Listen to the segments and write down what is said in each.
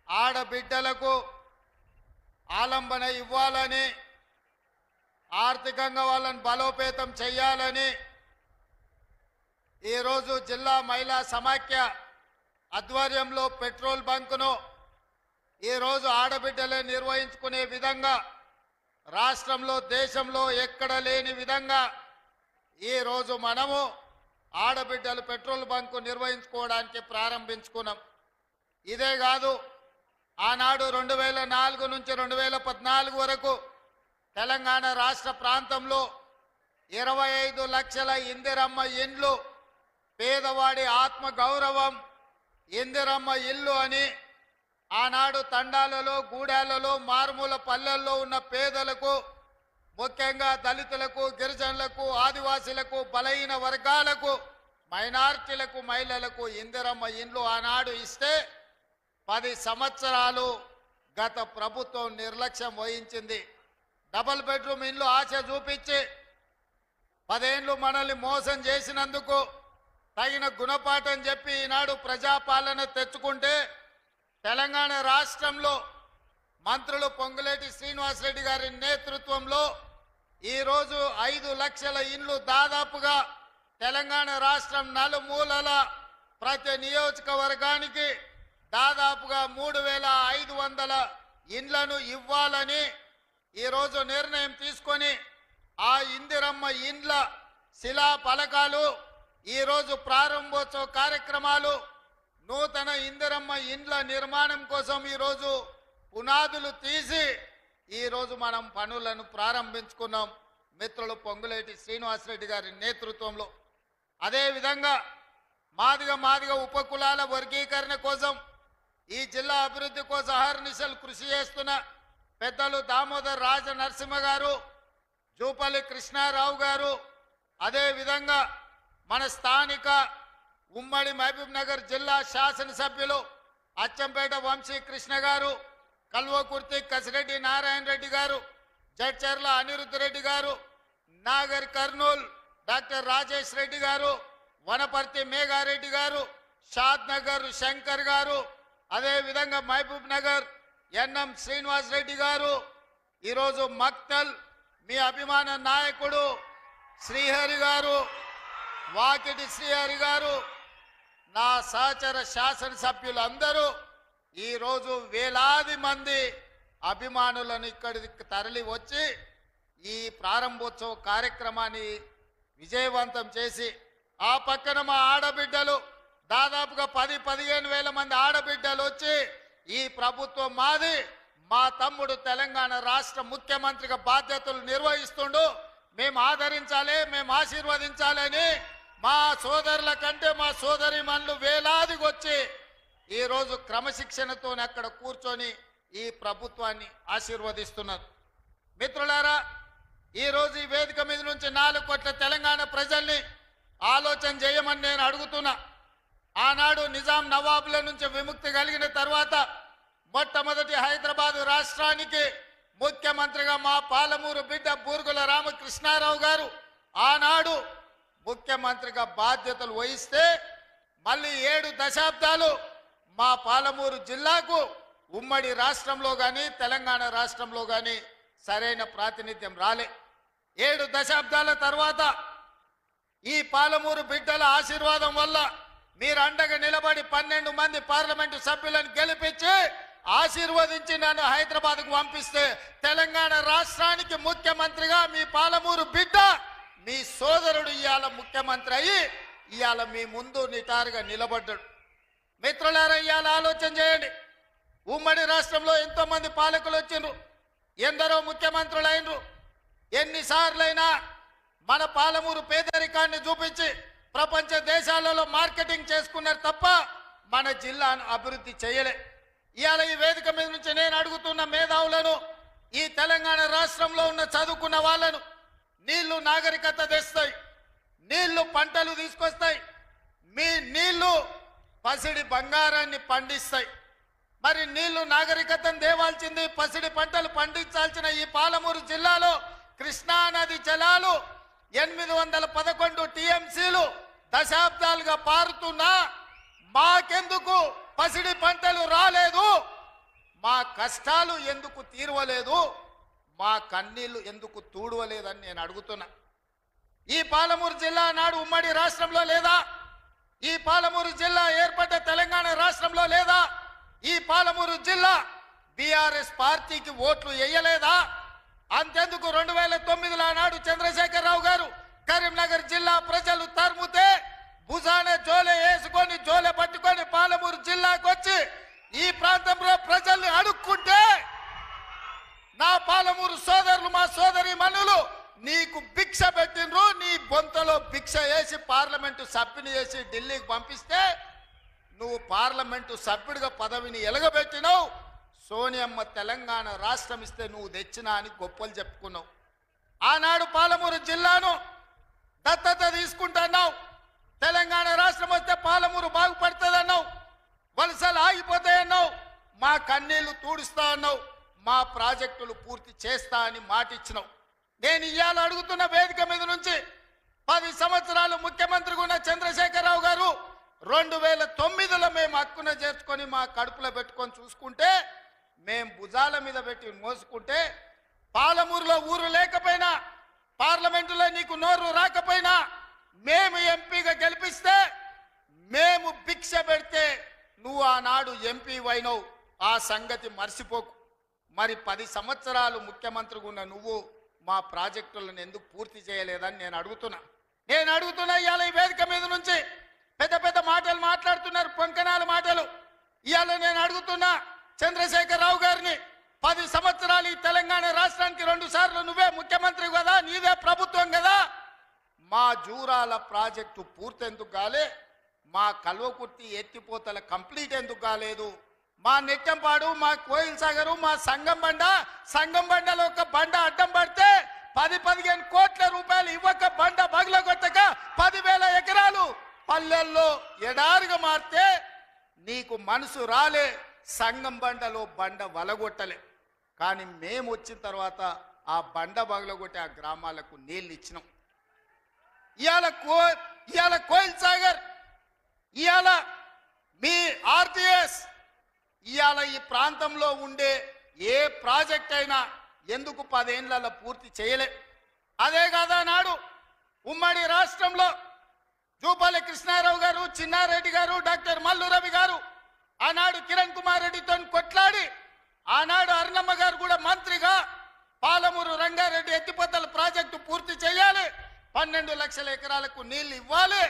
ఆడబిడ్డలకు ఆలంబన ఇవ్వాలని, ఆర్థికంగా వాళ్ళని బలోపేతం చేయాలని ఈరోజు జిల్లా మహిళా సమాఖ్య ఆధ్వర్యంలో పెట్రోల్ బంకును ఈరోజు ఆడబిడ్డలే నిర్వహించుకునే విధంగా రాష్ట్రంలో దేశంలో ఎక్కడ లేని విధంగా ఈరోజు మనము ఆడబిడ్డలు పెట్రోల్ బంకు నిర్వహించుకోవడానికి ప్రారంభించుకున్నాం. ఇదే కాదు, ఆనాడు 2004 నుంచి 2014 వరకు తెలంగాణ రాష్ట్ర ప్రాంతంలో 25 లక్షల ఇందిరమ్మ ఇండ్లు, పేదవాడి ఆత్మ గౌరవం ఇందిరమ్మ ఇల్లు అని ఆనాడు తండాలలో, గూడాలలో, మారుమూల పల్లెల్లో ఉన్న పేదలకు, ముఖ్యంగా దళితులకు, గిరిజనులకు, ఆదివాసీలకు, బలహీన వర్గాలకు, మైనారిటీలకు, మహిళలకు ఇందిరమ్మ ఇండ్లు ఆనాడు ఇస్తే 10 సంవత్సరాలు గత ప్రభుత్వం నిర్లక్ష్యం వహించింది. డబుల్ బెడ్రూమ్ ఇండ్లు ఆశ చూపించి 10 ఏళ్ళు మనల్ని మోసం చేసినందుకు తగిన గుణపాఠం చెప్పి ఈనాడు ప్రజాపాలన తెచ్చుకుంటే తెలంగాణ రాష్ట్రంలో మంత్రులు పొంగులేటి శ్రీనివాసరెడ్డి గారి నేతృత్వంలో ఈరోజు 5 లక్షల ఇండ్లు దాదాపుగా తెలంగాణ రాష్ట్రం నలుమూలల ప్రతి నియోజకవర్గానికి దాదాపుగా 3500 ఇండ్లను ఇవ్వాలని ఈరోజు నిర్ణయం తీసుకొని ఆ ఇందిరమ్మ ఇండ్ల శిలా ఫలకాలు, ఈరోజు ప్రారంభోత్సవ కార్యక్రమాలు, నూతన ఇందిరమ్మ ఇండ్ల నిర్మాణం కోసం ఈరోజు పునాదులు తీసి ఈరోజు మనం పనులను ప్రారంభించుకున్నాం మిత్రులు పొంగులేటి శ్రీనివాసరెడ్డి గారి నేతృత్వంలో. అదేవిధంగా మాదిగ ఉపకులాల వర్గీకరణ కోసం ఈ జిల్లా అభివృద్ధి కోసం అహర్నిశలు కృషి చేస్తున్న పెద్దలు దామోదర్ రాజ నరసింహ గారు, జూపల్లి కృష్ణారావు గారు, అదేవిధంగా మన స్థానిక ఉమ్మడి మహబూబ్ నగర్ జిల్లా శాసనసభ్యులు అచ్చంపేట వంశీ కృష్ణ గారు, కల్వకుర్తి కసిరెడ్డి నారాయణ రెడ్డి గారు, జడ్చర్ల అనిరుద్ధ్ రెడ్డి గారు, నాగర్ కర్నూల్ డాక్టర్ రాజేష్ రెడ్డి గారు, వనపర్తి మేఘారెడ్డి గారు, షాద్ నగర్ శంకర్ గారు, అదేవిధంగా మహబూబ్ నగర్ ఎన్ఎం శ్రీనివాస్ రెడ్డి గారు, ఈరోజు మక్తల్ మీ అభిమాన నాయకుడు శ్రీహరి గారు, వాకిటి శ్రీహరి గారు, నా సహచర శాసనసభ్యులందరూ ఈరోజు వేలాది మంది అభిమానులను ఇక్కడికి తరలి వచ్చి ఈ ప్రారంభోత్సవ కార్యక్రమాన్ని విజయవంతం చేసి, ఆ పక్కన మా ఆడబిడ్డలు దాదాపుగా 10-15 వేల మంది ఆడబిడ్డలు వచ్చి ఈ ప్రభుత్వం మాది, మా తమ్ముడు తెలంగాణ రాష్ట్ర ముఖ్యమంత్రిగా బాధ్యతలు నిర్వహిస్తుండు, మేము ఆదరించాలి, మేము ఆశీర్వదించాలని మా సోదరుల కంటే మా సోదరిమణులు వేలాదికి వచ్చి ఈరోజు క్రమశిక్షణతో అక్కడ కూర్చొని ఈ ప్రభుత్వాన్ని ఆశీర్వదిస్తున్నారు. మిత్రులారా, ఈరోజు ఈ వేదిక మీద నుంచి 4 కోట్ల తెలంగాణ ప్రజల్ని ఆలోచన చేయమని నేను అడుగుతున్నా. ఆనాడు నిజాం నవాబుల నుంచి విముక్తి కలిగిన తర్వాత మొట్టమొదటి హైదరాబాదు రాష్ట్రానికి ముఖ్యమంత్రిగా మా పాలమూరు బిడ్డ బూర్గుల రామకృష్ణారావు గారు ఆనాడు ముఖ్యమంత్రిగా బాధ్యతలు వహిస్తే మళ్ళీ 7 దశాబ్దాలు మా పాలమూరు జిల్లాకు ఉమ్మడి రాష్ట్రంలో కానీ తెలంగాణ రాష్ట్రంలో కానీ సరైన ప్రాతినిధ్యం రాలే. 7 దశాబ్దాల తర్వాత ఈ పాలమూరు బిడ్డల ఆశీర్వాదం వల్ల మీరు అండగా నిలబడి 12 మంది పార్లమెంటు సభ్యులను గెలిపించి ఆశీర్వదించి నన్ను హైదరాబాద్కు పంపిస్తే తెలంగాణ రాష్ట్రానికి ముఖ్యమంత్రిగా మీ పాలమూరు బిడ్డ మీ సోదరుడు ఇవాళ ముఖ్యమంత్రి అయ్యి ఇవాళ మీ ముందు నిటారుగా నిలబడ్డాడు. మిత్రులారా, ఇవాళ ఆలోచన చేయండి. ఉమ్మడి రాష్ట్రంలో ఎంతో మంది పాలకులు వచ్చిండ్రు, ఎందరో ముఖ్యమంత్రులు అయినరు. ఎన్నిసార్లైనా మన పాలమూరు పేదరికాన్ని చూపించి ప్రపంచ దేశాలలో మార్కెటింగ్ చేసుకున్నారు తప్ప మన జిల్లాను అభివృద్ధి చేయలే. ఇవాళ ఈ వేదిక మీద నుంచి నేను అడుగుతున్న మేధావులను, ఈ తెలంగాణ రాష్ట్రంలో ఉన్న చదువుకున్న వాళ్ళను, నీళ్లు నాగరికత తెస్తాయి, నీళ్లు పంటలు తీసుకొస్తాయి, మీ నీళ్లు పసిడి బంగారాన్ని పండిస్తాయి. మరి నీళ్లు నాగరికతను దేవాల్సింది, పసిడి పంటలు పండించాల్సిన ఈ పాలమూరు జిల్లాలో కృష్ణా నది జలాలు 811 టీఎంసీలు దశాబ్దాలుగా పారుతున్నా మాకెందుకు పసిడి పంటలు రాలేదు? మా కష్టాలు ఎందుకు తీరవలేదు, మా కన్నీళ్లు ఎందుకు తూడవలేదని నేను అడుగుతున్నా. ఈ పాలమూరు జిల్లా నాడు ఉమ్మడి రాష్ట్రంలో లేదా? ఈ పాలమూరు జిల్లా ఏర్పడ్డ తెలంగాణ రాష్ట్రంలో లేదా? ఈ పాలమూరు జిల్లా బీఆర్ఎస్ పార్టీకి ఓట్లు వేయలేదా? అంతెందుకు 2009లో నాడు చంద్రశేఖరరావు గారు కరీంనగర్ జిల్లా ప్రజలు తరుముతే భుజాన జోలె వేసుకొని జోలె పట్టుకొని పాలమూరు జిల్లాకు వచ్చి ఈ ప్రాంతంలో ప్రజల్ని అడుక్కుంటే నా పాలమూరు సోదరులు, మా సోదరి మనులు నీకు భిక్ష పెట్టినరు. నీ బొంతలో భిక్ష వేసి పార్లమెంటు సభ్యుని చేసి ఢిల్లీకి పంపిస్తే నువ్వు పార్లమెంటు సభ్యుడిగా పదవిని ఎలగబెట్టినావు. సోనియమ్మ తెలంగాణ రాష్ట్రం ఇస్తే నువ్వు తెచ్చినా అని గొప్పలు చెప్పుకున్నావు. ఆనాడు పాలమూరు జిల్లాను దత్తత తీసుకుంటున్నావు. తెలంగాణ రాష్ట్రం వస్తే పాలమూరు బాగుపడుతుందన్నావు. వలసలు ఆగిపోతాయన్నావు. మా కన్నీళ్లు తూడుస్తా అన్నావు. మా ప్రాజెక్టులు పూర్తి చేస్తా అని మాటిచ్చినావు. నేను ఇవాళ అడుగుతున్న వేదిక మీద నుంచి 10 సంవత్సరాలు ముఖ్యమంత్రిగా ఉన్న చంద్రశేఖరరావు గారు 2009లో మేము హక్కున చేర్చుకొని మా కడుపులో పెట్టుకొని చూసుకుంటే, మేము భుజాల మీద పెట్టి మోసుకుంటే, పాలమూరులో ఊరు లేకపోయినా, పార్లమెంటులో నీకు నోరు రాకపోయినా, మేము ఎంపీగా గెలిపిస్తే, మేము భిక్ష పెడితే నువ్వు ఆనాడు ఎంపీ అయినవు. ఆ సంగతి మర్చిపోకు. మరి 10 సంవత్సరాలు ముఖ్యమంత్రిగా ఉన్న నువ్వు మా ప్రాజెక్టులను ఎందుకు పూర్తి చేయలేదని నేను అడుగుతున్నా. ఇవాళ ఈ వేదిక మీద నుంచి పెద్ద పెద్ద మాటలు మాట్లాడుతున్నారు, పొంకనాల మాటలు. ఇవాళ నేను అడుగుతున్నా చంద్రశేఖరరావు గారిని, 10 సంవత్సరాలు ఈ తెలంగాణ రాష్ట్రానికి 2 సార్లు నువ్వే ముఖ్యమంత్రి కదా, నీదే ప్రభుత్వం కదా, మా జూరాల ప్రాజెక్టు పూర్తి ఎందుకు కాలే? మా కల్వకుర్తి ఎత్తిపోతల కంప్లీట్ ఎందుకు కాలేదు? మా నెట్టంపాడు, మా కోయిల్ సాగరు, మా సంగం బండలో ఒక బండ అడ్డం పడితే 10-15 కోట్ల రూపాయలు ఇవ్వక బండ బగలగొట్టక 10,000 ఎకరాలు పల్లెల్లో ఎడారిగా మారితే నీకు మనసు రాలే. సంగం బండలో బండ వలగొట్టలే. కానీ మేము వచ్చిన తర్వాత ఆ బండ బగలగొట్టి ఆ గ్రామాలకు నీళ్ళు ఇచ్చినాం. ఇవాళ కోయిల్ సాగర్, ఇవాళ మీ ఆర్టీఎస్, ఇవాళ ఈ ప్రాంతంలో ఉండే ఏ ప్రాజెక్ట్ అయినా ఎందుకు 10 ఏళ్లలో పూర్తి చేయలే? అదే కాదా నాడు ఉమ్మడి రాష్ట్రంలో జూపల్లి కృష్ణారావు గారు, చిన్నారెడ్డి గారు, డాక్టర్ మల్లు రవి గారు ఆనాడు కిరణ్ కుమార్ రెడ్డితో కొట్లాడి, ఆనాడు అరుణమ్మ గారు కూడా మంత్రిగా పాలమూరు రంగారెడ్డి ఎత్తిపోతల ప్రాజెక్టు పూర్తి చేయాలి, 12 లక్షల ఎకరాలకు నీళ్లు ఇవ్వాలి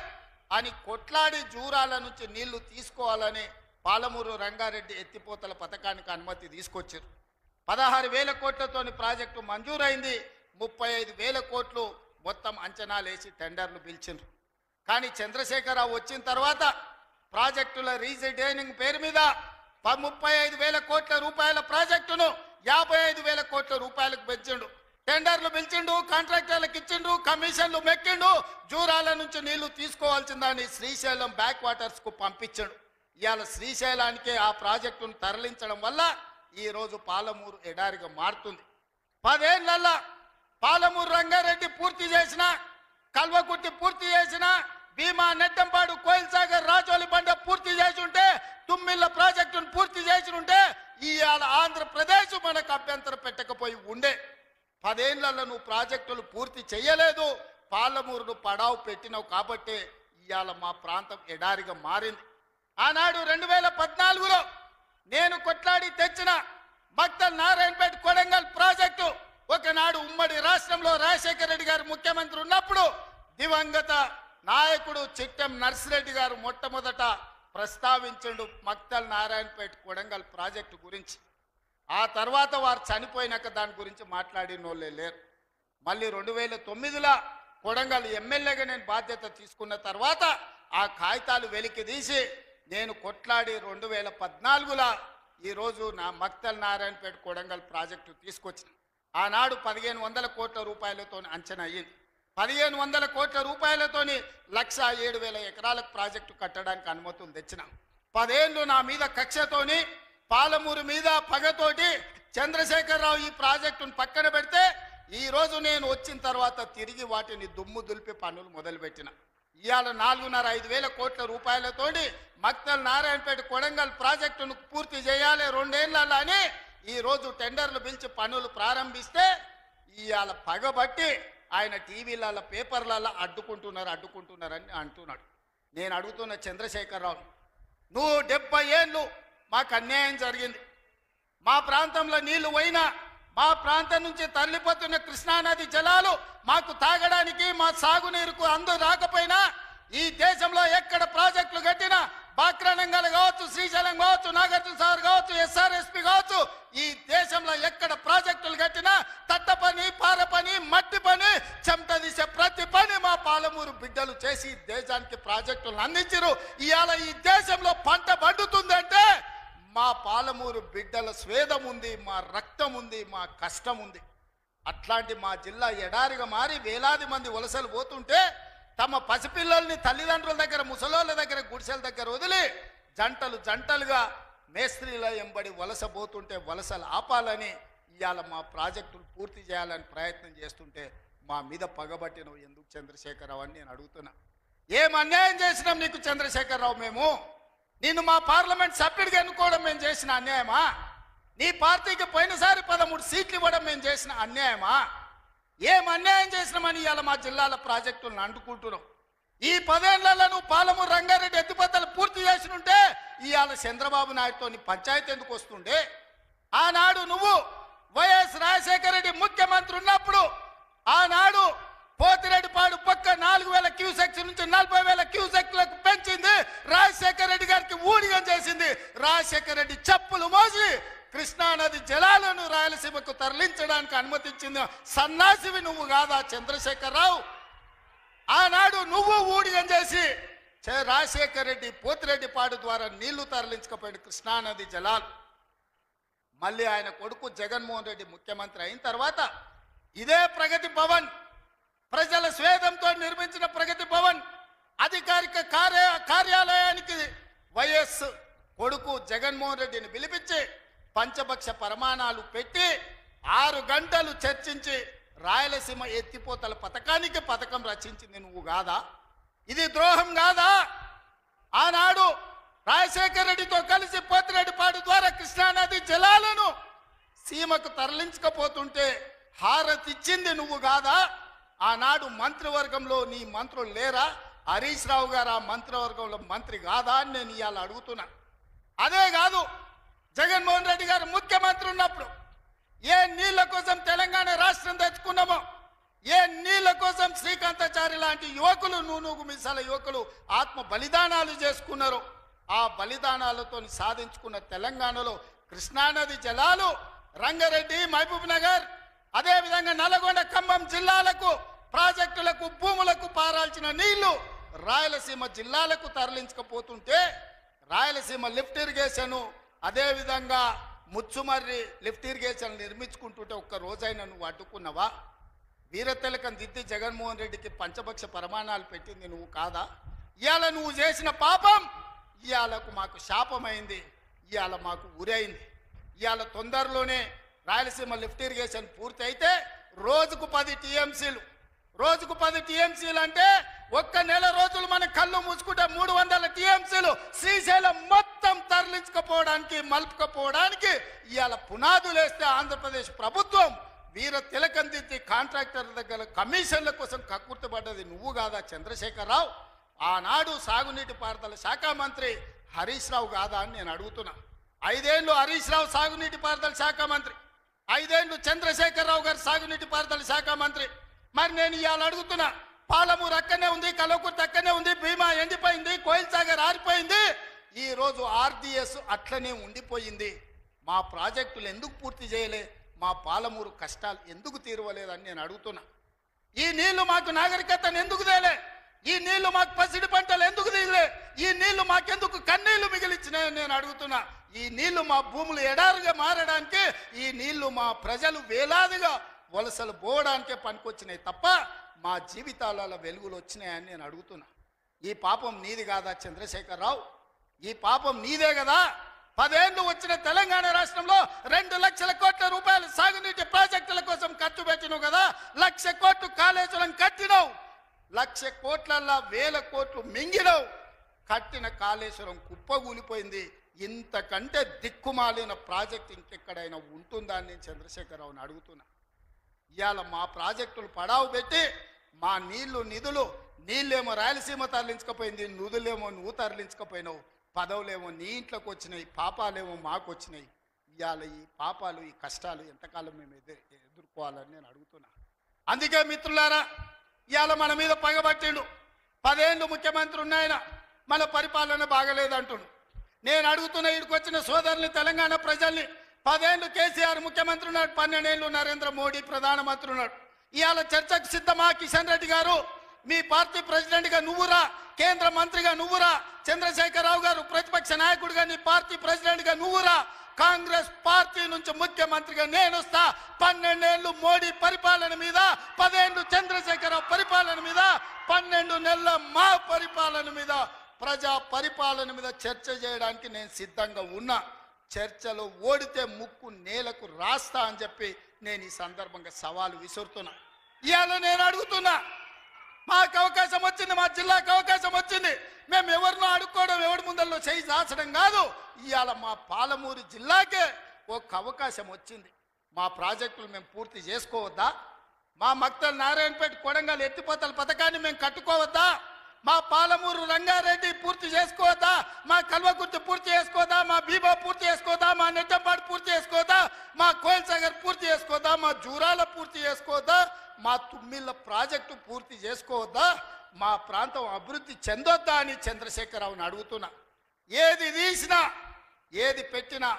అని కొట్లాడి జూరాల నుంచి నీళ్లు తీసుకోవాలని పాలమూరు రంగారెడ్డి ఎత్తిపోతల పథకానికి అనుమతి తీసుకొచ్చారు. 16,000 కోట్లతోని ప్రాజెక్టు మంజూరైంది. 35,000 కోట్లు మొత్తం అంచనాలు వేసి టెండర్లు పిలిచిండ్రు. కానీ చంద్రశేఖరరావు వచ్చిన తర్వాత ప్రాజెక్టుల రీజైనింగ్ పేరు మీద 35,000 కోట్ల రూపాయల ప్రాజెక్టును 55,000 కోట్ల రూపాయలకు పెంచిండు. టెండర్లు పిలిచిండు, కాంట్రాక్టర్లకు ఇచ్చిండు, కమిషన్లు మెక్కిండు. జూరాల నుంచి నీళ్లు తీసుకోవాల్సిందని శ్రీశైలం బ్యాక్ వాటర్స్ కు పంపించాడు. ఇవాళ శ్రీశైలానికే ఆ ప్రాజెక్టును తరలించడం వల్ల ఈరోజు పాలమూరు ఎడారిగా మారుతుంది. 10 ఏళ్లలో పాలమూరు రంగారెడ్డి పూర్తి చేసిన, కల్వకుర్తి పూర్తి చేసిన, భీమా, నెట్టంపాడు, కోయిల్ సాగర్, రాజోలి బండ పూర్తి చేసి ఉంటే, తుమ్మిళ్ళ ప్రాజెక్టును పూర్తి చేసి ఉంటే ఇవాళ ఆంధ్రప్రదేశ్ మనకు అభ్యంతరం పెట్టకపోయి ఉండే. 10 ఏళ్లలో నువ్వు ప్రాజెక్టులు పూర్తి చేయలేదు. పాలమూరును పడావు పెట్టినావు కాబట్టి ఇవాళ మా ప్రాంతం ఎడారిగా మారింది. ఆనాడు 2014లో నేను కొట్లాడి తెచ్చిన మక్తల్ నారాయణపేట కొడంగల్ ప్రాజెక్టు ఒకనాడు ఉమ్మడి రాష్ట్రంలో రాజశేఖర రెడ్డి గారు ముఖ్యమంత్రి ఉన్నప్పుడు దివంగత నాయకుడు చిట్టెం నర్సిరెడ్డి గారు మొట్టమొదట ప్రస్తావించండు మక్తల్ నారాయణపేట కొడంగల్ ప్రాజెక్టు గురించి. ఆ తర్వాత వారు చనిపోయినాక దాని గురించి మాట్లాడిన వాళ్ళే లేరు. మళ్ళీ 2009లో కొడంగల్ ఎమ్మెల్యేగా నేను బాధ్యత తీసుకున్న తర్వాత ఆ కాగితాలు వెలికి తీసి నేను కొట్లాడి 2014లో ఈరోజు నా మక్తల్ నారాయణపేట కొడంగల్ ప్రాజెక్టు తీసుకొచ్చిన. ఆనాడు 1,500 కోట్ల రూపాయలతో అంచనా అయ్యింది. 1,500 కోట్ల రూపాయలతోని 1,07,000 ఎకరాలకు ప్రాజెక్టు కట్టడానికి అనుమతులు తెచ్చిన. 10 ఏళ్ళు నా మీద కక్షతోని, పాలమూరు మీద పగతోటి చంద్రశేఖరరావు ఈ ప్రాజెక్టును పక్కన పెడితే ఈరోజు నేను వచ్చిన తర్వాత తిరిగి వాటిని దుమ్ము దులిపి పనులు మొదలుపెట్టిన. ఇవాళ 4,500 కోట్ల రూపాయలతోటి మక్తల్ నారాయణపేట కొడంగల్ ప్రాజెక్టును పూర్తి చేయాలి 2 ఏళ్లలో అని ఈరోజు టెండర్లు పిలిచి పనులు ప్రారంభిస్తే ఇవాళ పగబట్టి ఆయన టీవీలలో పేపర్లలో అడ్డుకుంటున్నారని అంటున్నాడు. నేను అడుగుతున్న చంద్రశేఖరరావు, నువ్వు 70 ఏళ్ళు మాకు అన్యాయం జరిగింది, మా ప్రాంతంలో నీళ్లు పోయినా మా ప్రాంతం నుంచి తరలిపోతున్న కృష్ణానది జలాలు మాకు తాగడానికి మా సాగునీరుకు అందు రాకపోయినా ఈ దేశంలో ఎక్కడ ప్రాజెక్టులు కట్టినా బాక్రానంగల్ కావచ్చు, శ్రీశైలం కావచ్చు, నాగార్జున సాగర్ కావచ్చు, ఎస్ఆర్ఎస్పి కావచ్చు, ఈ దేశంలో ఎక్కడ ప్రాజెక్టులు కట్టినా తట్ట పని, పార పని, మట్టి పని, చెమట తీసే ప్రతి పని మా పాలమూరు బిడ్డలు చేసి దేశానికి ప్రాజెక్టులను అందించారు. ఇవాళ ఈ దేశంలో పంట పండుతుందంటే మా పాలమూరు బిడ్డల స్వేదం ఉంది, మా రక్తం ఉంది, మా కష్టం ఉంది. అట్లాంటి మా జిల్లా ఎడారిగా మారి వేలాది మంది వలసలు పోతుంటే తమ పసిపిల్లల్ని తల్లిదండ్రుల దగ్గర, ముసలోళ్ళ దగ్గర, గుడిసెల దగ్గర వదిలి జంటలుగా మేస్త్రీల ఎంబడి వలస పోతుంటే వలసలు ఆపాలని ఇవాళ మా ప్రాజెక్టులు పూర్తి చేయాలని ప్రయత్నం చేస్తుంటే మా మీద పగబట్టినవు ఎందుకు చంద్రశేఖరరావు అని నేను అడుగుతున్నా. ఏం అన్యాయం చేసినాం నీకు చంద్రశేఖరరావు? మేము నిన్ను మా పార్లమెంట్ సభ్యుడిగా ఎన్నుకోవడం మేము చేసిన అన్యాయమా? నీ పార్టీకి పోయినసారి 13 సీట్లు ఇవ్వడం మేము చేసిన అన్యాయమా? ఏం అన్యాయం చేసినామని ఇవాళ మా జిల్లాల ప్రాజెక్టులను అంటుకుంటున్నాం. ఈ 10 ఏళ్లలో నువ్వు పాలమూరు రంగారెడ్డి ఎత్తిపోతలు పూర్తి చేసినుంటే ఇవాళ చంద్రబాబు నాయుడుతో పంచాయతీ ఎందుకు వస్తుండే? ఆనాడు నువ్వు వైఎస్ రాజశేఖర రెడ్డి ముఖ్యమంత్రి ఉన్నప్పుడు ఆనాడు పోతిరెడ్డిపాడు పక్క 4,000 క్యూసెక్స్ నుంచి 40,000 క్యూసెక్లకు పెంచింది. రాజశేఖర రెడ్డి గారికి ఊడిగం చేసింది. రాజశేఖర రెడ్డి చెప్పులు మోసి కృష్ణానది జలాలను రాయలసీమకు తరలించడానికి అనుమతించింది సన్నాసివి నువ్వు కాదా చంద్రశేఖరరావు? ఆనాడు నువ్వు ఊడిగం చేసి రాజశేఖర రెడ్డి పోతిరెడ్డిపాడు ద్వారా నీళ్లు తరలించకపోయాడు కృష్ణానది జలాలు. మళ్ళీ ఆయన కొడుకు జగన్మోహన్ రెడ్డి ముఖ్యమంత్రి అయిన తర్వాత ఇదే ప్రగతి భవన్, ప్రజల స్వేదంతో నిర్మించిన ప్రగతి భవన్ అధికారిక కార్యాలయానికి వైఎస్ కొడుకు జగన్మోహన్ రెడ్డిని పిలిపించి పంచభక్ష ప్రమాణాలు పెట్టి 6 గంటలు చర్చించి రాయలసీమ ఎత్తిపోతల పథకం రచించింది నువ్వు కాదా? ఇది ద్రోహం కాదా? ఆనాడు రాజశేఖర రెడ్డితో కలిసి పోతిరెడ్డిపాడు ద్వారా కృష్ణానది జలాలను సీమకు తరలించకపోతుంటే హారతిచ్చింది నువ్వు కాదా? ఆనాడు మంత్రివర్గంలో నీ మంత్రులు లేరా? హరీష్ రావు గారు ఆ మంత్రివర్గంలో మంత్రి కాదా అని నేను ఇవాళ అడుగుతున్నా. అదే కాదు, జగన్మోహన్ రెడ్డి గారు ముఖ్యమంత్రి ఉన్నప్పుడు ఏ నీళ్ల కోసం తెలంగాణ రాష్ట్రం తెచ్చుకున్నామో, ఏ నీళ్ల కోసం శ్రీకాంతాచారి లాంటి యువకులు, నూనూగు మిసాల యువకులు ఆత్మ బలిదానాలు చేసుకున్నారు. ఆ బలిదానాలతో సాధించుకున్న తెలంగాణలో కృష్ణానది జలాలు రంగారెడ్డి, మహబూబ్ నగర్, అదేవిధంగా నల్గొండ, ఖమ్మం జిల్లాలకు ప్రాజెక్టులకు, భూములకు పారాల్సిన నీళ్లు రాయలసీమ జిల్లాలకు తరలించకపోతుంటే రాయలసీమ లిఫ్ట్ ఇరిగేషన్, అదేవిధంగా ముచ్చుమర్రి లిఫ్ట్ ఇరిగేషన్ నిర్మించుకుంటుంటే ఒక్క రోజైనా నువ్వు అడ్డుకున్నావా? వీరతిలకం దిద్ది జగన్మోహన్ రెడ్డికి పంచభక్ష ప్రమాణాలు పెట్టింది నువ్వు కాదా? ఇవాళ నువ్వు చేసిన పాపం ఇవాళకు మాకు శాపమైంది, ఇవాళ మాకు ఉరైంది. ఇవాళ తొందరలోనే రాయలసీమ లిఫ్ట్ ఇరిగేషన్ పూర్తి అయితే రోజుకు 10 టీఎంసీలు, రోజుకు 10 టీఎంసీలు అంటే ఒక్క నెల రోజులు మన కళ్ళు మూసుకుంటే 300 టీఎంసీలు శ్రీశైలం మొత్తం తరలించకపోవడానికి, మలుపుకపోవడానికి ఇవాళ పునాదులు వేస్తే ఆంధ్రప్రదేశ్ ప్రభుత్వం వీర తిలకం దిద్ది కాంట్రాక్టర్ల దగ్గర కమిషన్ల కోసం కక్కుర్తిపడ్డది నువ్వు కాదా చంద్రశేఖరరావు? ఆనాడు సాగునీటి పారుదల శాఖ మంత్రి హరీష్ రావు కాదా అని నేను అడుగుతున్నా. 5 ఏళ్ళు హరీష్ రావు సాగునీటి పారుదల శాఖ మంత్రి, 5 ఏళ్ళు చంద్రశేఖరరావు గారు సాగునీటి పారుదల శాఖ మంత్రి. మరి నేను ఇవాళ అడుగుతున్నా, పాలమూరు అక్కడనే ఉంది, కల్వకుర్తి అక్కడనే ఉంది, భీమా ఎండిపోయింది, కోయిల్ సాగర్ ఆరిపోయింది, ఈ రోజు ఆర్డిఎస్ అట్లనే ఉండిపోయింది. మా ప్రాజెక్టులు ఎందుకు పూర్తి చేయలే? మా పాలమూరు కష్టాలు ఎందుకు తీరవలేదని నేను అడుగుతున్నా. ఈ నీళ్లు మాకు నాగరికతను ఎందుకు తేలే? ఈ నీళ్లు మాకు పసిడి పంటలు ఎందుకు తీయలే? ఈ నీళ్లు మాకెందుకు కన్నీళ్లు మిగిలిచ్చినాయని నేను అడుగుతున్నా. ఈ నీళ్లు మా భూములు ఎడారుగా మారడానికి, ఈ నీళ్లు మా ప్రజలు వేలాదిగా వలసలు పోవడానికే పనికొచ్చినాయి తప్ప మా జీవితాలలో వెలుగులు వచ్చినాయని నేను అడుగుతున్నా. ఈ పాపం నీది కాదా చంద్రశేఖరరావు? ఈ పాపం నీదే కదా? 10 ఏళ్ళు వచ్చిన తెలంగాణ రాష్ట్రంలో 2 లక్షల కోట్ల రూపాయలు సాగునీటి ప్రాజెక్టుల కోసం ఖర్చు పెట్టినావు కదా. 1,00,000 కోట్లు కాళేశ్వరం కట్టినావు. 1,00,000 కోట్లల్లా 1,000 కోట్లు మింగినవు. కట్టిన కాళేశ్వరం కుప్పగూలిపోయింది. ఇంతకంటే దిక్కుమాలిన ప్రాజెక్ట్ ఇంకెక్కడైనా ఉంటుందా అని నేను చంద్రశేఖరరావుని అడుగుతున్నా. ఇవాళ మా ప్రాజెక్టులు పడావు పెట్టి మా నిధులు నీళ్ళేమో రాయలసీమ తరలించకపోయింది, నిధులేమో నువ్వు తరలించకపోయినావు, పదవులేమో నీ ఇంట్లోకి వచ్చినాయి, పాపాలేమో మాకు వచ్చినాయి. ఇవాళ ఈ పాపాలు ఈ కష్టాలు ఎంతకాలం మేము ఎదుర్కోవాలని నేను అడుగుతున్నా. అందుకే మిత్రులారా, ఇవాళ మన మీద పగబట్టిండు. 10 ఏళ్ళు ముఖ్యమంత్రి ఉన్నాయన, మన పరిపాలన బాగలేదంటుండు. నేను అడుగుతున్న ఇక్కడికి వచ్చిన సోదరుని, తెలంగాణ ప్రజల్ని, 10 ఏళ్ళు కేసీఆర్ ముఖ్యమంత్రి ఉన్నాడు, 12 ఏళ్ళు నరేంద్ర మోడీ ప్రధానమంత్రి ఉన్నాడు. ఇవాళ చర్చకు సిద్ధమా? కిషన్ రెడ్డి గారు మీ పార్టీ ప్రెసిడెంట్గా నువ్వురా, కేంద్ర మంత్రిగా నువ్వురా, చంద్రశేఖరరావు గారు ప్రతిపక్ష నాయకుడిగా నీ పార్టీ ప్రెసిడెంట్గా నువ్వురా, కాంగ్రెస్ పార్టీ నుంచి ముఖ్యమంత్రిగా నేను వస్తా. 12 ఏళ్ళు మోడీ పరిపాలన మీద, 10 ఏళ్ళు చంద్రశేఖరరావు పరిపాలన మీద, 12 నెలల మా పరిపాలన మీద, ప్రజా పరిపాలన మీద చర్చ చేయడానికి నేను సిద్ధంగా ఉన్నా. చర్చలో ఓడితే ముక్కు నేలకు రాస్తా అని చెప్పి నేను ఈ సందర్భంగా సవాలు విసురుతున్నా. ఇవాళ నేను అడుగుతున్నా, మాకు అవకాశం వచ్చింది, మా జిల్లాకు అవకాశం వచ్చింది, మేము ఎవరినో అడుక్కోవడం, ఎవరి ముందల్లో చేయి దాచడం కాదు. ఇవాళ మా పాలమూరు జిల్లాకే ఒక అవకాశం వచ్చింది. మా ప్రాజెక్టులు మేము పూర్తి చేసుకోవద్దా? మా మక్తల్ నారాయణపేట కొడంగల్ ఎత్తిపోతల పథకాన్ని మేము కట్టుకోవద్దా? మా పాలమూరు రంగారెడ్డి పూర్తి చేసుకోవద్దా? మా కల్వకుర్తి పూర్తి చేసుకోవద్దా? మా బీబా పూర్తి చేసుకోవద్దా? మా నెట్టంపాడు పూర్తి చేసుకోవద్దా? మా కోయిల్ సాగర్ పూర్తి చేసుకోవద్దా? మా జూరాల పూర్తి చేసుకోవద్దా? మా తుమ్మిళ్ళ ప్రాజెక్టు పూర్తి చేసుకోవద్దా? మా ప్రాంతం అభివృద్ధి చెందొద్దా అని చంద్రశేఖరరావుని అడుగుతున్నా. ఏది తీసినా ఏది పెట్టినా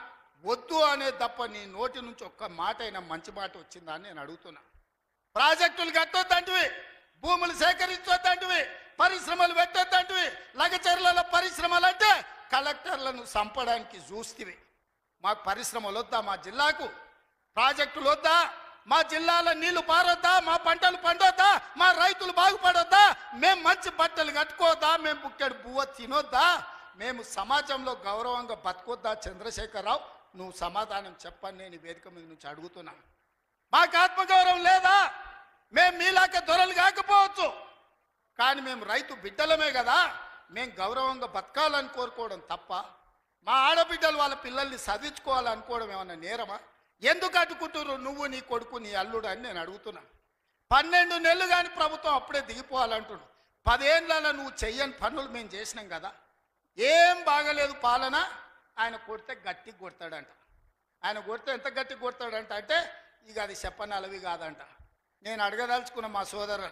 వద్దు అనే తప్ప నీ నోటి నుంచి ఒక్క మాట అయినా మంచి మాట వచ్చిందా అని నేను అడుగుతున్నా. ప్రాజెక్టులు కట్టొద్దంటివి, భూములు సేకరించొద్దంటివి, పరిశ్రమలు పెట్టొద్దంటివి. లగచర్లలో పరిశ్రమలు అంటే కలెక్టర్లను చంపడానికి చూస్తేవి. మాకు పరిశ్రమలు వద్దా? మా జిల్లాకు ప్రాజెక్టులు వద్దా? మా జిల్లాలో నీళ్లు పారొద్దా? మా పంటలు పండొద్దా? మా రైతులు బాగుపడొద్దా? మేము మంచి బట్టలు కట్టుకోవద్దా? మేము బుక్కెడు బువ్వ తినొద్దా? మేము సమాజంలో గౌరవంగా బతకొద్దా? చంద్రశేఖరరావు, నువ్వు సమాధానం చెప్పని నేను వేదిక మీద నుంచి అడుగుతున్నా. మాకు ఆత్మగౌరవం లేదా? మేము మీలాక దొరలు కాకపోవచ్చు, కానీ మేము రైతు బిడ్డలమే కదా. మేము గౌరవంగా బతకాలని కోరుకోవడం తప్ప, మా ఆడబిడ్డలు వాళ్ళ పిల్లల్ని చదివించుకోవాలనుకోవడం ఏమన్నా నేరమా? ఎందుకు అడ్డుకుంటున్నారు నువ్వు, నీ కొడుకు, నీ అల్లుడు అని నేను అడుగుతున్నా. 12 నెలలు కానీ ప్రభుత్వం అప్పుడే దిగిపోవాలంటున్నాడు. 10 ఏళ్ళలో నువ్వు చెయ్యని పనులు మేము చేసినాం కదా. ఏం బాగలేదు పాలన. ఆయన కొడితే గట్టి కొడతాడంట. ఆయన కొడితే ఎంత గట్టి కొడతాడంట అంటే ఇక అది చెప్పనలవి కాదంట. నేను అడగదలుచుకున్న మా సోదరుని,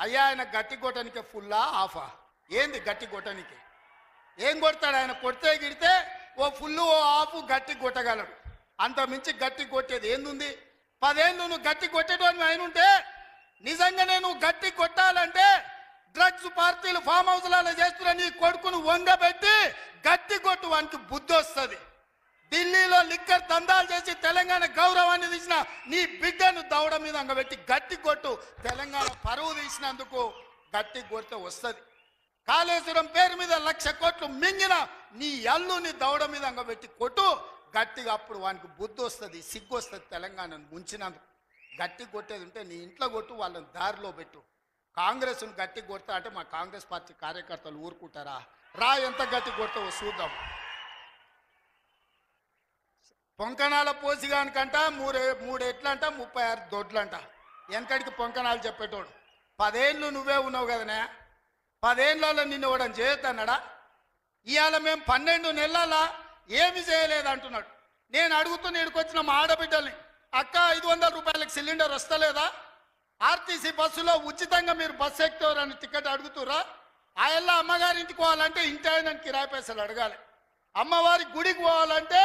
అయ్యా ఆయన గట్టి కొట్టడానికి ఫుల్లా ఆఫా? ఏంది గట్టి కొట్టడానికి? ఏం కొడతాడు ఆయన? కొడితే గిడితే ఓ ఫుల్లు ఓ ఆఫ్ గట్టి కొట్టగలడు. అంత మించి గట్టి కొట్టేది ఏందుంది? 10 ఏళ్ళు నువ్వు గట్టి కొట్టేటోని ఆయన ఉంటే, నిజంగానే నువ్వు గట్టి కొట్టాలంటే డ్రగ్స్ పార్టీలు ఫామ్ హౌస్లలో చేస్తున్న నీ కొడుకును వంగబెట్టి గట్టి కొట్టు, వానికి బుద్ధి వస్తుంది. ఢిల్లీలో లిక్కర్ దందాలు చేసి తెలంగాణ గౌరవాన్ని తీసిన నీ బిడ్డను దవడ మీద అంగబెట్టి గట్టి కొట్టు. తెలంగాణ పరువు తీసినందుకు గట్టి కొడితే వస్తుంది. కాళేశ్వరం పేరు మీద 1,00,000 కోట్లు మింగిన నీ అల్లుని దవడ మీద అంగబెట్టి కొట్టు గట్టిగా. అప్పుడు వానికి బుద్ధి వస్తుంది, సిగ్గు వస్తుంది. తెలంగాణను ముంచినందుకు గట్టి కొట్టేది ఉంటే నీ ఇంట్లో కొట్టు, వాళ్ళని దారిలో పెట్టు. కాంగ్రెస్ను గట్టి కొడతా అంటే మా కాంగ్రెస్ పార్టీ కార్యకర్తలు ఊరుకుంటారా? రా, ఎంత గట్టి కొడతావో చూద్దాం. పొంకణాల పోసిగానికంట 3 ఎట్లంట 36 దొడ్లంట. వెనకడికి పొంకణాలు చెప్పేటోడు. 10 ఏళ్ళు నువ్వే ఉన్నావు కదనే, 10 ఏళ్ళలో నిన్ను ఇవ్వడం చేయొద్దన్నాడా? ఇవాళ మేము 12 నెలల ఏమి చేయలేదంటున్నాడు. నేను అడుగుతున్న ఇక్కడికొచ్చిన మా ఆడబిడ్డల్ని, అక్క 500 రూపాయలకు సిలిండర్ వస్తలేదా? ఆర్టీసీ బస్సులో ఉచితంగా మీరు బస్సు ఎక్కుతారని టికెట్ అడుగుతురా? ఆ ఎల్ల అమ్మగారింటికి పోవాలంటే ఇంటి ఆయన కిరాయి పైసలు అడగాలి. అమ్మవారి గుడికి పోవాలంటే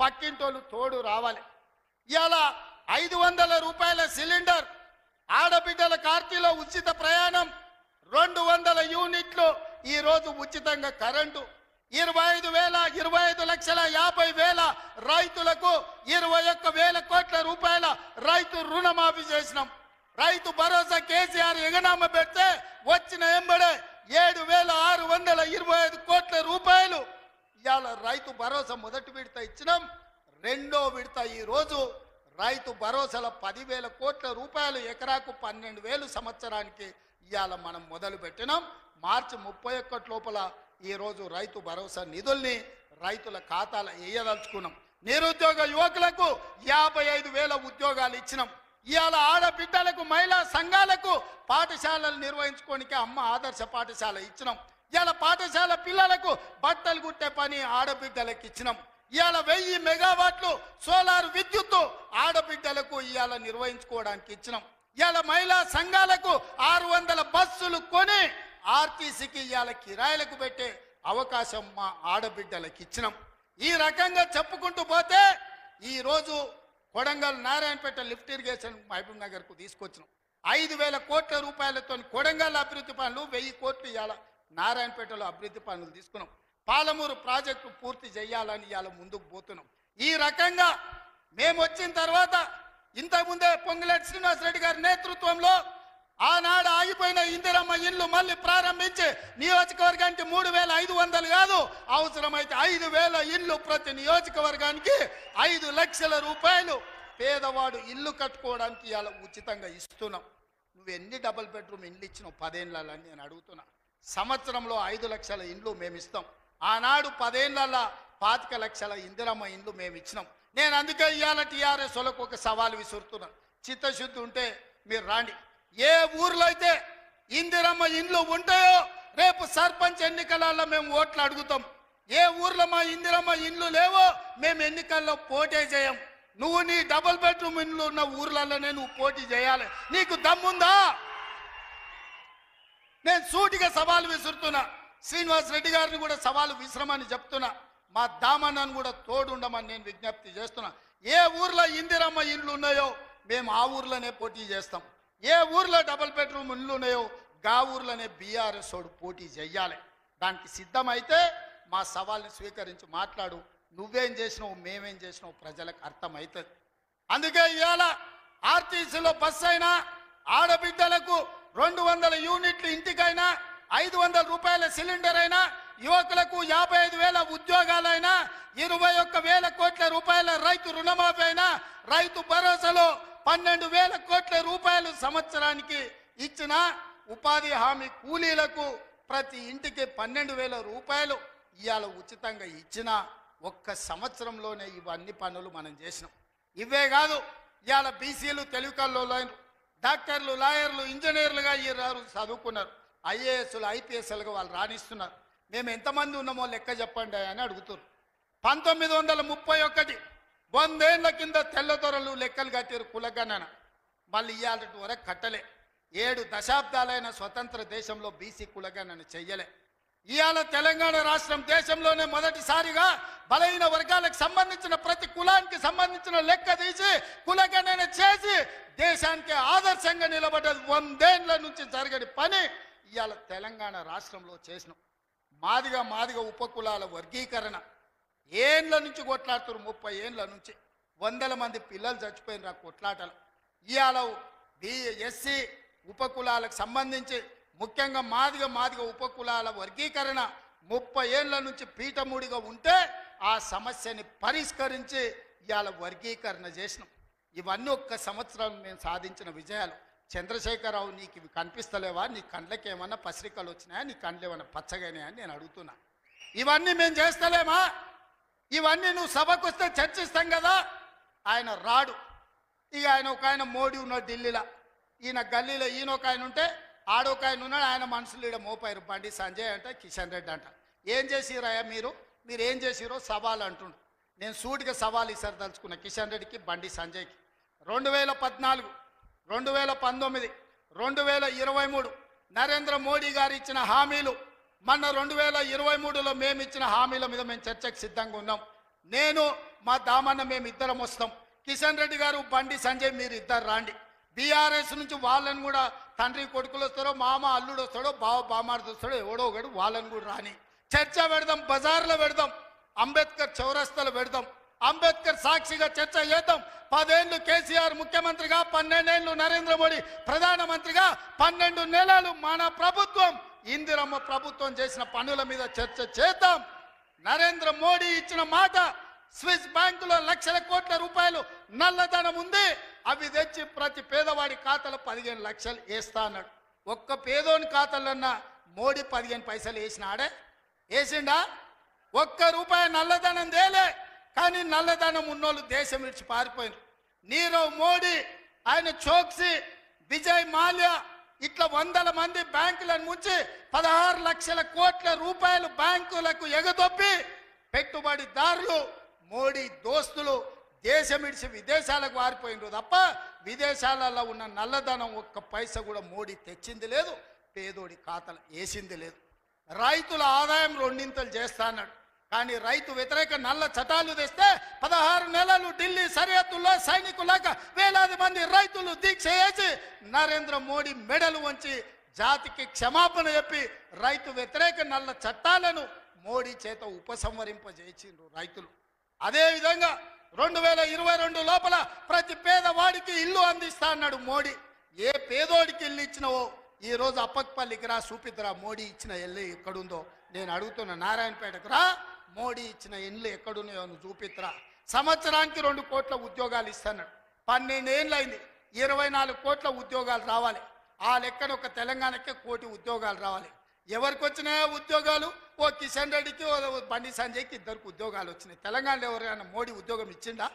పక్కింటోళ్ళు తోడు రావాలి. ఇవాళ 500 రూపాయల సిలిండర్, ఆడబిడ్డల కార్తీలో ఉచిత ప్రయాణం, 200 యూనిట్లు ఈరోజు ఉచితంగా కరెంటు, 25,50,000 రైతులకు 21,000 కోట్ల రూపాయల రైతు రుణమాఫీ చేసినాం. రైతు భరోసా కేసీఆర్ ఎగనామ పెడితే వచ్చిన ఎంబడే 7,625 కోట్ల రూపాయలు ఇవాళ రైతు భరోసా మొదటి విడత ఇచ్చినాం. రెండో విడత ఈరోజు రైతు భరోసాల 10,000 కోట్ల రూపాయలు, ఎకరాకు 12,000 సంవత్సరానికి ఇవాళ మనం మొదలు పెట్టినాం. మార్చి 31 లోపల ఈరోజు రైతు భరోసా నిధుల్ని రైతుల ఖాతాలో వేయదలుచుకున్నాం. నిరుద్యోగ యువకులకు 55,000 ఉద్యోగాలు ఇచ్చినాం. ఇవాళ ఆడబిడ్డలకు మహిళా సంఘాలకు పాఠశాలలు నిర్వహించుకోనికి అమ్మ ఆదర్శ పాఠశాల ఇచ్చినాం. ఇవాళ పాఠశాల పిల్లలకు బట్టలు కుట్టే పని ఆడబిడ్డలకు ఇచ్చినాం. ఇవాళ 1000 మెగావాట్లు సోలార్ విద్యుత్తు ఆడబిడ్డలకు ఇవాళ నిర్వహించుకోవడానికి ఇచ్చినాం. ఇవాళ మహిళా సంఘాలకు 600 బస్సులు కొని ఆర్టీసీకి ఇవాళ కిరాయిలకు పెట్టే అవకాశం మా ఆడబిడ్డలకు ఇచ్చినాం. ఈ రకంగా చెప్పుకుంటూ పోతే ఈరోజు కొడంగల్ నారాయణపేట లిఫ్ట్ ఇరిగేషన్ మహబూబ్ నగర్కు తీసుకొచ్చినాం. 5,000 కోట్ల రూపాయలతో కొడంగల్ అభివృద్ధి పనులు, 1000 కోట్లు ఇవాళ నారాయణపేటలో అభివృద్ధి పనులు తీసుకున్నాం. పాలమూరు ప్రాజెక్టు పూర్తి చేయాలని ఇవాళ ముందుకు పోతున్నాం. ఈ రకంగా మేము వచ్చిన తర్వాత ఇంతకుముందే పొంగులేటి శ్రీనివాసరెడ్డి గారి నేతృత్వంలో ఆనాడు ఆగిపోయిన ఇందిరమ్మ ఇల్లు మళ్ళీ ప్రారంభించి నియోజకవర్గానికి 3,500 కాదు, అవసరమైతే 5,000 ఇల్లు ప్రతి నియోజకవర్గానికి 5 లక్షల రూపాయలు పేదవాడు ఇల్లు కట్టుకోవడానికి ఇవాళ ఉచితంగా ఇస్తున్నాం. నువ్వు ఎన్ని డబుల్ బెడ్రూమ్ ఇండ్లు ఇచ్చినావు 10 ఏళ్ళని నేను అడుగుతున్నా. సంవత్సరంలో 5 లక్షల ఇండ్లు మేము ఇస్తాం. ఆనాడు 10 ఏళ్ళ 25 లక్షల ఇందిరమ్మ ఇండ్లు మేము ఇచ్చినాం. నేను అందుకే ఇవాళ టీఆర్ఎస్ వాళ్ళకు ఒక సవాల్ విసురుతున్నా. చిత్తశుద్ధి ఉంటే మీరు రాండి. ఏ ఊర్లో అయితే ఇందిరమ్మ ఇండ్లు ఉంటాయో రేపు సర్పంచ్ ఎన్నికలలో మేము ఓట్లు అడుగుతాం. ఏ ఊర్లో మా ఇందిరమ్మ ఇండ్లు లేవో మేము ఎన్నికల్లో పోటీ చేయం. నువ్వు నీ డబుల్ బెడ్రూమ్ ఇండ్లు ఉన్న ఊర్లలోనే నువ్వు పోటీ చేయాలి. నీకు దమ్ముందా? నేను సూటిగా సవాలు విసురుతున్నా. శ్రీనివాస్ రెడ్డి గారిని కూడా సవాలు విసిరమని చెప్తున్నా. మా దామన్నను కూడా తోడుండమని నేను విజ్ఞప్తి చేస్తున్నా. ఏ ఊర్లో ఇందిరమ్మ ఇండ్లు ఉన్నాయో మేము ఆ ఊర్లోనే పోటీ చేస్తాం. ఏ ఊర్లో డబుల్ బెడ్రూమ్ ఇండ్లు ఉన్నాయో గా ఊర్లోనే బీఆర్ఎస్ వాడు పోటీ చెయ్యాలి. దానికి సిద్ధమైతే మా సవాల్ని స్వీకరించి మాట్లాడు. నువ్వేం చేసినావు, మేమేం చేసినావు ప్రజలకు అర్థమవుతుంది. అందుకే ఇవాళ ఆర్టీసీలో బస్సు అయినా, ఆడబిడ్డలకు 200 యూనిట్లు ఇంటికైనా, 500 రూపాయల సిలిండర్ అయినా, యువకులకు 55,000 ఉద్యోగాలైనా, 21,000 కోట్ల రూపాయల రైతు రుణమాఫీ అయినా, రైతు భరోసాలో 12,000 కోట్ల రూపాయలు సంవత్సరానికి ఇచ్చిన, ఉపాధి హామీ కూలీలకు ప్రతి ఇంటికి 12,000 రూపాయలు ఇవాళ ఉచితంగా ఇచ్చిన ఒక్క సంవత్సరంలోనే ఇవన్నీ పనులు మనం చేసినాం. ఇవే కాదు, ఇవాళ బీసీలు తెలివికల్లో డాక్టర్లు, లాయర్లు, ఇంజనీర్లుగా ఈ చదువుకున్నారు. ఐఏఎస్లు, ఐపీఎస్లుగా వాళ్ళు రాణిస్తున్నారు. మేము ఎంతమంది ఉన్నామో లెక్క చెప్పండి అని అడుగుతారు. 1931 100 ఏళ్ల కింద తెల్లదొరలు లెక్కలు కట్టారు కులగణన. మళ్ళీ ఇవాళ వరకు కట్టలే. 7 దశాబ్దాలైన స్వతంత్ర దేశంలో బీసీ కులగణన చెయ్యలే. ఇవాళ తెలంగాణ రాష్ట్రం దేశంలోనే మొదటిసారిగా బలహీన వర్గాలకు సంబంధించిన ప్రతి కులానికి సంబంధించిన లెక్క తీసి కులగణన చేసి దేశానికి ఆదర్శంగా నిలబడ్డది. 100 ఏళ్ల నుంచి జరగని పని ఇవాళ తెలంగాణ రాష్ట్రంలో చేసినాం. మాదిగ ఉపకులాల వర్గీకరణ ఏళ్ళ నుంచి కొట్లాడుతారు. 30 ఏళ్ళ నుంచి 100 మంది పిల్లలు చచ్చిపోయిన కొట్లాటలు. ఇవాళ ఎస్సీ ఉపకులాలకు సంబంధించి ముఖ్యంగా మాదిగ ఉపకులాల వర్గీకరణ 30 ఏళ్ళ నుంచి పీఠముడిగా ఉంటే ఆ సమస్యని పరిష్కరించి ఇవాళ వర్గీకరణ చేసినాం. ఇవన్నీ ఒక్క సంవత్సరం మేము సాధించిన విజయాలు. చంద్రశేఖరరావు, నీకు ఇవి కనిపిస్తలేవా? నీ కండ్లకి ఏమన్నా పసిరికలు వచ్చినాయా? నీ కండ్లు ఏమన్నా పచ్చగానే అని నేను అడుగుతున్నా. ఇవన్నీ మేము చేస్తలేమా? ఇవన్నీ నువ్వు సభకు వస్తే చర్చిస్తాం కదా. ఆయన రాడు. ఇక ఒక ఆయన మోడీ ఉన్నాడు ఢిల్లీలో, ఈయన గల్లీలో ఈయన ఒక ఆయన ఉంటే ఆడొక ఆయన ఉన్నాడు. ఆయన మనుషులు ఈడ మోపారు. బండి సంజయ్ అంట, కిషన్ రెడ్డి అంట. ఏం చేసిరాయా మీరు ఏం చేసిరో సవాల్ అంటుండు. నేను సూటిగా సవాల్ ఇసరదలుచుకున్నా కిషన్ రెడ్డికి, బండి సంజయ్కి. 2014, 2019, 2023 నరేంద్ర మోడీ గారు ఇచ్చిన హామీలు, మొన్న 2023లో మేము ఇచ్చిన హామీల మీద మేము చర్చకు సిద్ధంగా ఉన్నాం. నేను మా దామన్న మేము ఇద్దరం వస్తాం. కిషన్ రెడ్డి గారు, బండి సంజయ్ మీరు ఇద్దరు రాండి. బీఆర్ఎస్ నుంచి వాళ్ళని కూడా తండ్రి కొడుకులు వస్తారో, మామ అల్లుడు వస్తాడో, బావ బామార్ది వస్తాడో, ఎవడో ఒకడు వాళ్ళని కూడా రాని. చర్చ పెడదాం, బజార్లో పెడదాం, అంబేద్కర్ చౌరస్తాలో పెడదాం. అంబేద్కర్ సాక్షిగా చర్చ చేద్దాం. 10 ఏళ్ళు కేసీఆర్ ముఖ్యమంత్రిగా, 12 ఏళ్ళు నరేంద్ర మోడీ ప్రధానమంత్రిగా, 12 నెలలు మన ప్రభుత్వం ఇందిరమ్మ ప్రభుత్వం చేసిన పనుల మీద చర్చ చేద్దాం. నరేంద్ర మోడీ ఇచ్చిన మాట, స్విస్ బ్యాంకులో లక్షల కోట్ల రూపాయలు నల్లధనం ఉంది, అవి తెచ్చి ప్రతి పేదవాడి ఖాతాలో 15 లక్షలు వేస్తా అన్నాడు. ఒక్క పేదోని ఖాతాలన్నా మోడీ 15 పైసలు వేసినాడే? వేసిండా? ఒక్క రూపాయి నల్లధనం తేలే. కానీ నల్లధనం ఉన్నోళ్ళు దేశం విడిచి పారిపోయినారు. నీరవ్ మోడీ, ఆయన చోక్సీ, విజయ్ మాల్యా ఇట్లా వందల మంది బ్యాంకులను ముంచి 16 లక్షల కోట్ల రూపాయలు బ్యాంకులకు ఎగదొప్పి పెట్టుబడిదారులు మోడీ దోస్తులు దేశం విడిచి విదేశాలకు పారిపోయినారు తప్ప విదేశాలలో ఉన్న నల్లధనం ఒక్క పైసా కూడా మోడీ తెచ్చింది లేదు, పేదోడి ఖాతాలు వేసింది లేదు. రైతుల ఆదాయం రెండింతలు చేస్తా అన్నాడు. కానీ రైతు వ్యతిరేక నల్ల చట్టాలు తెస్తే 16 నెలలు ఢిల్లీ సరిహద్దుల్లో సైనికులాగా వేలాది మంది రైతులు దీక్ష చేసి నరేంద్ర మోడీ మెడలు వంచి జాతికి క్షమాపణ చెప్పి రైతు వ్యతిరేక నల్ల చట్టాలను మోడీ చేత ఉపసంహరింపజేసిండ్రు రైతులు. అదేవిధంగా 2022 లోపల ప్రతి పేదవాడికి ఇల్లు అందిస్తా అన్నాడు మోడీ. ఏ పేదోడికి ఇల్లు ఇచ్చినవో ఈ రోజు అప్పక్పల్లికి రా చూపిద్దురా మోడీ ఇచ్చిన ఇల్లు ఎక్కడుందో. నేను అడుగుతున్నా, నారాయణపేటకు రా, మోడీ ఇచ్చిన ఇల్లు ఎక్కడున్నాయో చూపిద్దురా. సంవత్సరానికి 2 కోట్ల ఉద్యోగాలు ఇస్తున్నాడు. 12 ఏళ్ళు అయింది, 24 కోట్ల ఉద్యోగాలు రావాలి. ఆ లెక్కన ఒక తెలంగాణకే 1 కోటి ఉద్యోగాలు రావాలి. ఎవరికి వచ్చినాయో ఉద్యోగాలు? ఓ కిషన్ రెడ్డికి, ఓ బండి సంజయ్కి 2 ఉద్యోగాలు వచ్చినాయి. తెలంగాణలో ఎవరైనా మోడీ ఉద్యోగం ఇచ్చిండా?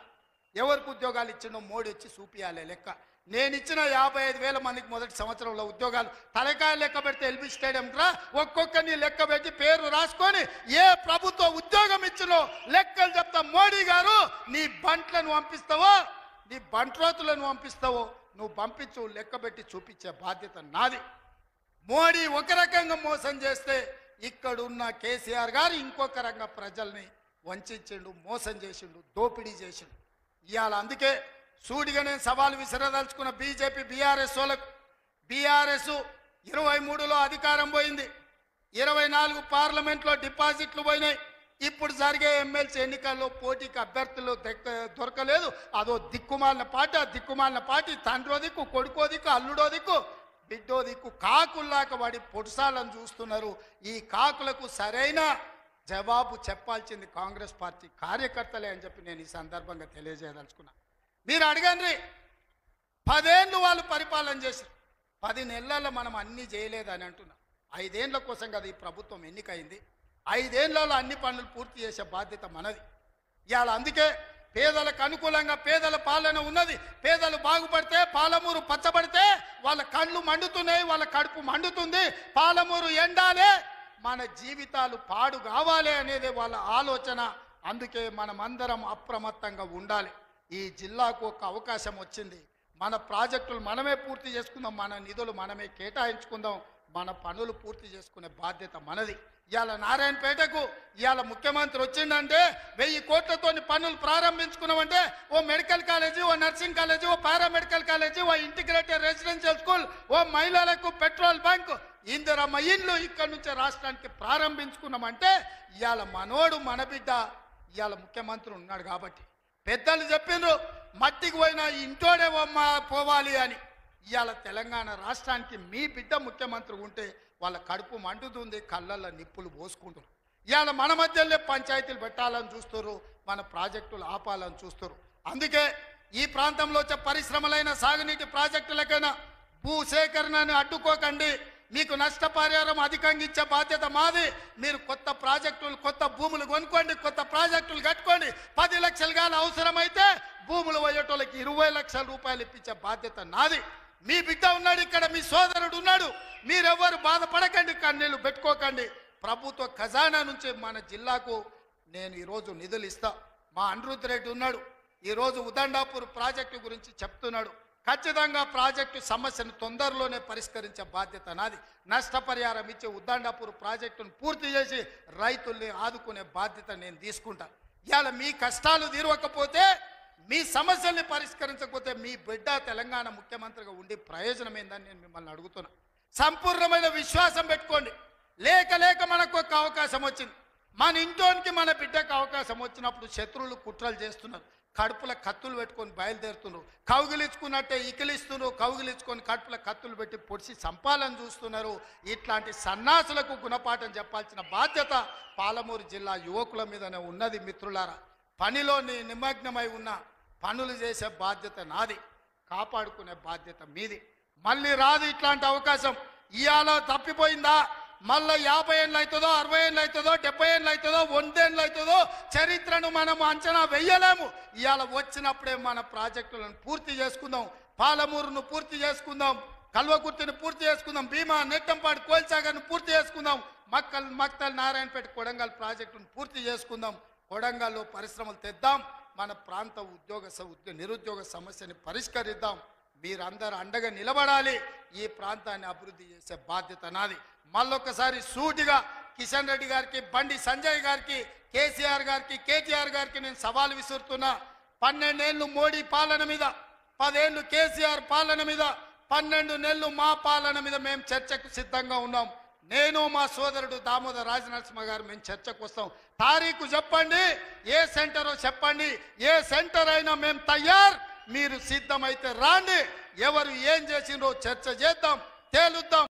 ఎవరికి ఉద్యోగాలు ఇచ్చిండో మోడీ వచ్చి చూపియాలి లెక్క. నేను ఇచ్చిన 55,000 మందికి మొదటి సంవత్సరంలో ఉద్యోగాలు తలకాయ లెక్క పెడితే ఎల్బీ స్టేడియం రా ఒక్కొక్కరిని లెక్క పెట్టి పేరు రాసుకొని ఏ ప్రభుత్వ ఉద్యోగం ఇచ్చినో లెక్కలు చెప్తా. మోడీ గారు, నీ బంట్లను పంపిస్తావో, నీ బంట్రోతులను పంపిస్తావో నువ్వు పంపించు, లెక్క పెట్టి చూపించే బాధ్యత నాది. మోడీ ఒక రకంగా మోసం చేస్తే ఇక్కడున్న కేసీఆర్ గారు ఇంకొక రకంగా ప్రజల్ని వంచిండు, మోసం చేసిండు, దోపిడీ చేసిండు. ఇవాళ అందుకే సూటిగా నేను సవాలు విసిరదలుచుకున్న బీజేపీ బీఆర్ఎస్ వాళ్ళకు. బీఆర్ఎస్ 23లో అధికారం పోయింది, 24 పార్లమెంట్లో డిపాజిట్లు పోయినాయి. ఇప్పుడు జరిగే ఎమ్మెల్సీ ఎన్నికల్లో పోటీకి అభ్యర్థులు దొరకలేదు. అదో దిక్కుమాలిన పార్టీ. ఆ దిక్కుమాలిన పార్టీ తండ్రో దిక్కు, కొడుకో దిక్కు, అల్లుడో దిక్కు, బిడ్డో దిక్కు కాకుల్లాక వాడి పొడుసాలను చూస్తున్నారు. ఈ కాకులకు సరైన జవాబు చెప్పాల్సింది కాంగ్రెస్ పార్టీ కార్యకర్తలే అని చెప్పి నేను ఈ సందర్భంగా తెలియజేయదలుచుకున్నా. మీరు అడగండి, 10 ఏళ్ళు వాళ్ళు పరిపాలన చేశారు, 10 నెలల్లో మనం అన్నీ చేయలేదని అంటున్నాం. 5 ఏళ్ల కోసం కదా ఈ ప్రభుత్వం ఎన్నికైంది. 5 ఏళ్లలో అన్ని పనులు పూర్తి చేసే బాధ్యత మనది. ఇవాళ అందుకే పేదలకు అనుకూలంగా పేదల పాలన ఉన్నది. పేదలు బాగుపడితే, పాలమూరు పచ్చబడితే వాళ్ళ కళ్ళు మండుతున్నాయి, వాళ్ళ కడుపు మండుతుంది. పాలమూరు ఎండాలే, మన జీవితాలు పాడు కావాలి అనేది వాళ్ళ ఆలోచన. అందుకే మనమందరం అప్రమత్తంగా ఉండాలి. ఈ జిల్లాకు ఒక అవకాశం వచ్చింది, మన ప్రాజెక్టులు మనమే పూర్తి చేసుకుందాం, మన నిధులు మనమే కేటాయించుకుందాం, మన పనులు పూర్తి చేసుకునే బాధ్యత మనది. ఇవాళ నారాయణపేటకు ఇవాళ ముఖ్యమంత్రి వచ్చిందంటే 1000 కోట్లతో పనులు ప్రారంభించుకున్నామంటే ఓ మెడికల్ కాలేజీ, ఓ నర్సింగ్ కాలేజీ, ఓ పారామెడికల్ కాలేజీ, ఓ ఇంటిగ్రేటెడ్ రెసిడెన్షియల్ స్కూల్, ఓ మహిళలకు పెట్రోల్ బంక్, ఇందిరమ్మ ఇల్లు ఇక్కడ నుంచి రాష్ట్రానికి ప్రారంభించుకున్నామంటే ఇవాళ మనోడు మన బిడ్డ ఇవాళ ముఖ్యమంత్రి ఉన్నాడు కాబట్టి. పెద్దలు చెప్పిండ్రు మట్టికి పోయినా ఇంటోడే పోవాలి అని. ఇవాళ తెలంగాణ రాష్ట్రానికి మీ బిడ్డ ముఖ్యమంత్రి ఉంటే వాళ్ళ కడుపు మండుతుంది, కళ్ళల్లో నిప్పులు పోసుకుంటారు. ఇవాళ మన మధ్యలో పంచాయతీలు పెట్టాలని చూస్తారు, మన ప్రాజెక్టులు ఆపాలని చూస్తారు. అందుకే ఈ ప్రాంతంలో వచ్చే పరిశ్రమలైన సాగునీటి ప్రాజెక్టులకైనా భూసేకరణను అడ్డుకోకండి. మీకు నష్టపరిహారం అధికంగా ఇచ్చే బాధ్యత మాది. మీరు కొత్త ప్రాజెక్టులు, కొత్త భూములు కొనుక్కోండి, కొత్త ప్రాజెక్టులు కట్టుకోండి. 10 లక్షలు కానీ అవసరమైతే భూములు పోయేటోళ్ళకి 20 లక్షల రూపాయలు ఇప్పించే బాధ్యత నాది. మీ బిడ్డ ఉన్నాడు ఇక్కడ, మీ సోదరుడు ఉన్నాడు. మీరెవ్వరు బాధపడకండి, కన్నీళ్ళు పెట్టుకోకండి. ప్రభుత్వ ఖజానా నుంచి మన జిల్లాకు నేను ఈరోజు నిధులు ఇస్తా. మా అనిరుద్ధ్ రెడ్డి ఉన్నాడు, ఈరోజు ఉదండాపూర్ ప్రాజెక్టు గురించి చెప్తున్నాడు. ఖచ్చితంగా ప్రాజెక్టు సమస్యను తొందరలోనే పరిష్కరించే బాధ్యత నాది. నష్టపరిహారం ఇచ్చే ఉదండాపూర్ ప్రాజెక్టును పూర్తి చేసి రైతుల్ని ఆదుకునే బాధ్యత నేను తీసుకుంటా. ఇవాళ మీ కష్టాలు తీరవకపోతే, మీ సమస్యల్ని పరిష్కరించకపోతే మీ బిడ్డ తెలంగాణ ముఖ్యమంత్రిగా ఉండి ప్రయోజనం ఏందని నేను మిమ్మల్ని అడుగుతున్నా. సంపూర్ణమైన విశ్వాసం పెట్టుకోండి. లేక మనకు ఒక అవకాశం వచ్చింది. మన ఇంట్లోనికి మన బిడ్డకు అవకాశం వచ్చినప్పుడు శత్రువులు కుట్రలు చేస్తున్నారు, కడుపుల కత్తులు పెట్టుకొని బయలుదేరుతున్నారు, కౌగిలించుకున్నట్టే ఇకిలిస్తున్నారు, కౌగిలించుకొని కడుపుల కత్తులు పెట్టి పొడిచి చంపాలని చూస్తున్నారు. ఇట్లాంటి సన్నాసులకు గుణపాఠం చెప్పాల్సిన బాధ్యత పాలమూరు జిల్లా యువకుల మీదనే ఉన్నది. మిత్రులారా, పనిలో నిమగ్నమై ఉన్న పనులు చేసే బాధ్యత నాది, కాపాడుకునే బాధ్యత మీది. మళ్ళీ రాదు ఇట్లాంటి అవకాశం. ఇవాళ తప్పిపోయిందా? మళ్ళా 50 ఏళ్ళు అవుతుందో, 60 ఏళ్ళు అవుతుందో, 70 ఏళ్ళు అవుతుందో, 100 ఏళ్ళు అవుతుందో చరిత్రను మనం అంచనా వెయ్యలేము. ఇవాళ వచ్చినప్పుడే మన ప్రాజెక్టులను పూర్తి చేసుకుందాం. పాలమూరును పూర్తి చేసుకుందాం, కల్వకుర్తిని పూర్తి చేసుకుందాం, భీమా, నెట్టంపాడు, కోల్సాగర్ను పూర్తి చేసుకుందాం, మక్తల్, నారాయణపేట, కొడంగల్ ప్రాజెక్టును పూర్తి చేసుకుందాం. కొడంగల్లో పరిశ్రమలు తెద్దాం. మన ప్రాంత నిరుద్యోగ సమస్యని పరిష్కరిద్దాం. మీరందరూ అండగా నిలబడాలి. ఈ ప్రాంతాన్ని అభివృద్ధి చేసే బాధ్యత నాది. మళ్ళొక్కసారి సూటిగా కిషన్ రెడ్డి గారికి, బండి సంజయ్ గారికి, కేసీఆర్ గారికి, కేటీఆర్ గారికి నేను సవాల్ విసురుతున్నా. 12 ఏళ్ళు మోడీ పాలన మీద, 10 ఏళ్ళు కేసీఆర్ పాలన మీద, 12 నెలలు మా పాలన మీద మేము చర్చకు సిద్ధంగా ఉన్నాం. నేను మా సోదరుడు దామోదర్ రాజనరసింహ గారు మేము చర్చకు వస్తాం. తారీఖు చెప్పండి, ఏ సెంటరో చెప్పండి, ఏ సెంటర్ అయినా మేము తయారు. మీరు సిద్ధమైతే రాండి. ఎవరు ఏం చేసిండ్రో చర్చ చేద్దాం, తేలుద్దాం.